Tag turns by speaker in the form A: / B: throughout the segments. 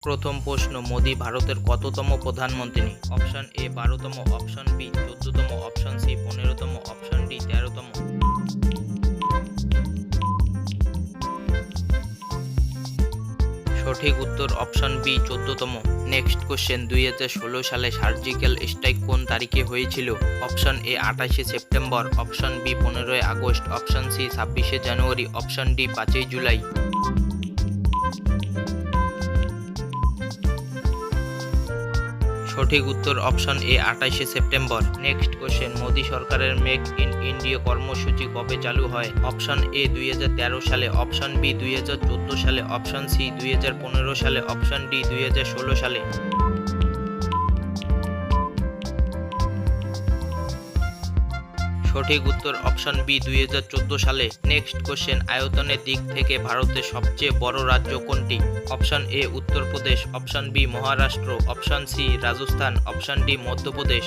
A: প্রথম প্রশ্ন, মোদি ভারতের কততম প্রধানমন্ত্রী? অপশন এ 12তম, অপশন বি 14তম, অপশন সি 15তম, অপশন ডি 13তম। সঠিক উত্তর অপশন বি 14তম। নেক্সট কোশ্চেন, 2016 সালে সার্জিক্যাল স্ট্রাইক কোন তারিখে হয়েছিল? অপশন এ 28শে সেপ্টেম্বর, অপশন বি 15ই আগস্ট, অপশন সি 26শে জানুয়ারি, অপশন ডি 5ই জুলাই। সঠিক উত্তর অপশন এ 28শে সেপ্টেম্বর। নেক্সট কোশ্চেন, মোদী সরকারের মেক ইন ইন্ডিয়া কর্মসূচি কবে চালু হয়? অপশন এ 2013 সালে, অপশন বি 2014 সালে, অপশন সি 2015 সালে, অপশন ডি 2016 সালে। সঠিক উত্তর অপশন বি 2014 সালে। নেক্সট কোশ্চেন, আয়তনের দিক থেকে ভারতের সবচেয়ে বড় রাজ্য কোনটি? Option A Uttar Pradesh, option B Maharashtra, option C Rajasthan, option D Madhya Pradesh.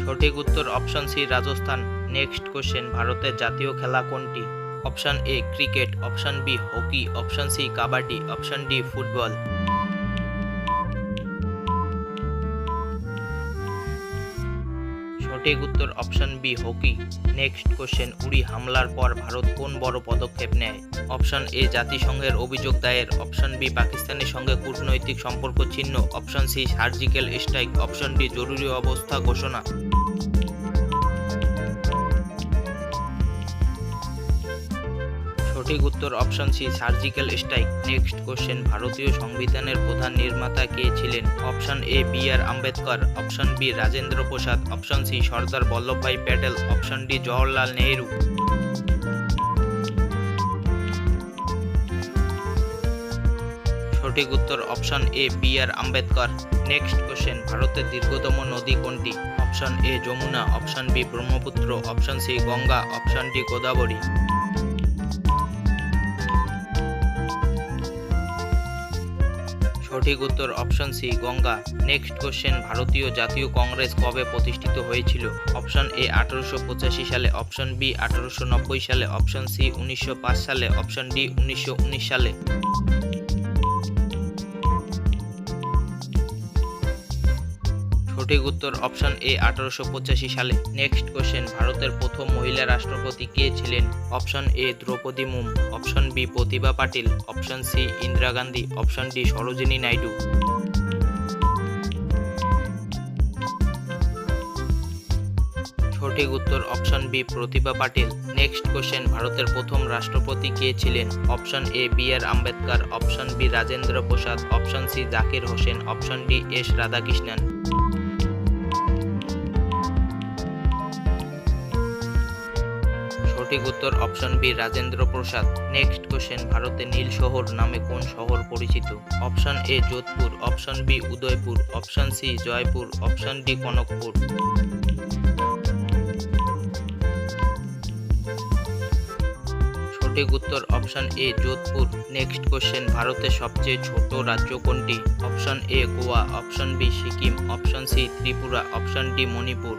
A: সঠিক উত্তর option C Rajasthan. Next question, ভারতের জাতীয় খেলা কোনটি? Option A cricket, option B hockey, option C kabaddi, option D football. সঠিক উত্তর option B hockey. Next question, Uri হামলার পর ভারত কোন বড় পদক্ষেপ নেয়? অপশন এ জাতিসংঘের অভিযোগ দায়ের, অপশন বি পাকিস্তানের সঙ্গে কূটনৈতিক সম্পর্ক ছিন্ন, option C surgical strike, option D জরুরি অবস্থা ঘোষণা। সঠিক উত্তর option C surgical strike. Next question, ভারতীয় সংবিধানের প্রধান নির্মাতা কে ছিলেন? Option A B R Ambedkar, option B Rajendra Prasad, option C Sardar Vallabhbhai Patel, option D Jawaharlal Nehru. সঠিক উত্তর option A B R Ambedkar. Next question, ভারতের দীর্ঘতম নদী কোনটি? Option A Yamuna, option B Brahmaputra, option C Ganga, option D Godavari. সঠিক উত্তর option C Ganga. Next question, ভারতীয় জাতীয় কংগ্রেস কবে প্রতিষ্ঠিত হয়েছিল? অপশন এ 1885 সালে, অপশন বি 1890 সালে, অপশন সি 1905 সালে, অপশন ডি 1919 সালে। সঠিক উত্তর অপশন এ 1885 সালে। নেক্সট কোশ্চেন, ভারতের প্রথম মহিলা রাষ্ট্রপতি কে ছিলেন? Option A Droupadi Murmu, option B Pratibha Patil, option C Indira Gandhi, option D Sarojini Naidu. সঠিক উত্তর option B Pratibha Patil. Next question, ভারতের প্রথম রাষ্ট্রপতি কে ছিলেন? Option A B R Ambedkar, option B Rajendra Prasad, option C Zakir Hussain, option D S Radhakrishnan. সঠিক উত্তর option B Rajendra Prasad. Next question, ভারতের নীল শহর নামে কোন শহর পরিচিত? Option A Jodhpur, option B Udaipur, option C Jaipur, option D Kanakpur. সঠিক উত্তর option A Jodhpur. Next question, ভারতের সবচেয়ে ছোট রাজ্য কোনটি? Option A Goa, option B Sikkim, option C Tripura, option D Manipur.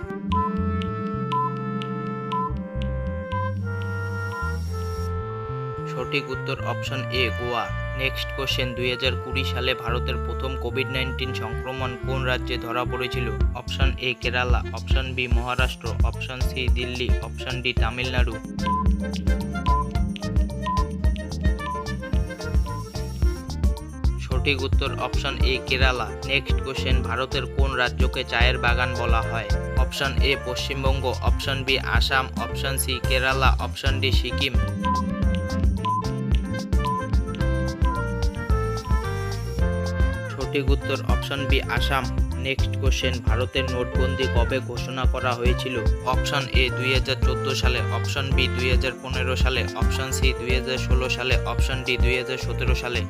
A: সঠিক উত্তর option A Goa. Next question, 2020 সালে ভারতের প্রথম কোভিড-19 সংক্রমণ কোন রাজ্যে ধরা পড়েছিল? Option A Kerala, option B Maharashtra, option C Delhi, option D Tamil Nadu. সঠিক উত্তর option A Kerala. Next question, ভারতের কোন রাজ্যকে চায়ের বাগান বলা হয়? Option A Paschimbanga, option B Assam, option C Kerala, option D Sikkim. সঠিক উত্তর option B Assam. Next question, ভারতের নোটবন্দি কবে ঘোষণা করা হয়েছিল? অপশন এ 2014 সালে, অপশন বি 2015 সালে, অপশন সি 2016 সালে, অপশন ডি 2017 সালে।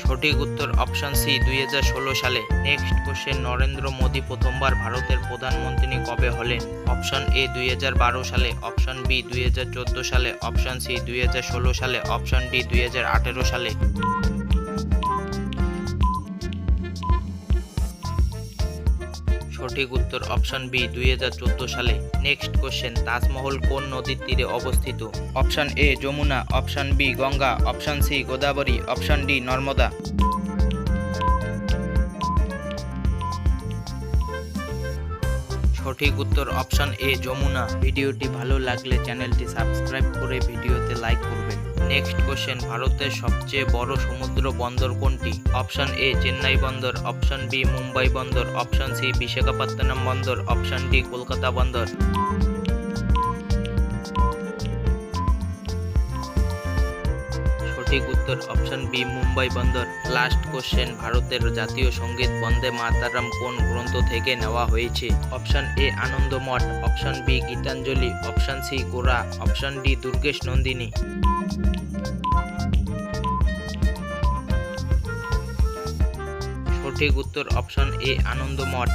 A: সঠিক উত্তর অপশন সি 2016 সালে। নেক্সট কোশ্চেন, নরেন্দ্র মোদী প্রথমবার ভারতের প্রধানমন্ত্রী কবে হলেন? অপশন এ 2012 সালে, অপশন বি 2014 সালে, অপশন সি 2016 সালে, অপশন ডি 2018 সালে। সঠিক উত্তর অপশন বি 2014 সালে। নেক্সট কোশ্চেন, তাজমহল কোন নদীর তীরে অবস্থিত? Option A Yamuna, option B Ganga, option C Godavari, option D Narmada. সঠিক উত্তর অপশন এ যমুনা। ভিডিওটি ভালো লাগলে চ্যানেলটি সাবস্ক্রাইব করে ভিডিওতে লাইক করবেন। নেক্সট কোশ্চেন, ভারতের সবচেয়ে বড় সমুদ্র বন্দর কোনটি? অপশন এ চেন্নাই বন্দর, অপশন বি মুম্বাই বন্দর, অপশন সি বিশাখাপত্তনম বন্দর, অপশন ডি কলকাতা বন্দর। সঠিক উত্তর অপশন বি মুম্বাই বন্দর। লাস্ট কোশ্চেন, ভারতের জাতীয় সঙ্গীত বন্দে মাতরম কোন গ্রন্থ থেকে নেওয়া হয়েছে? Option A Anandamath, option B Gitanjali, option C Gora, option D Durgesh Nandini. সঠিক উত্তর অপশন এ আনন্দমঠ।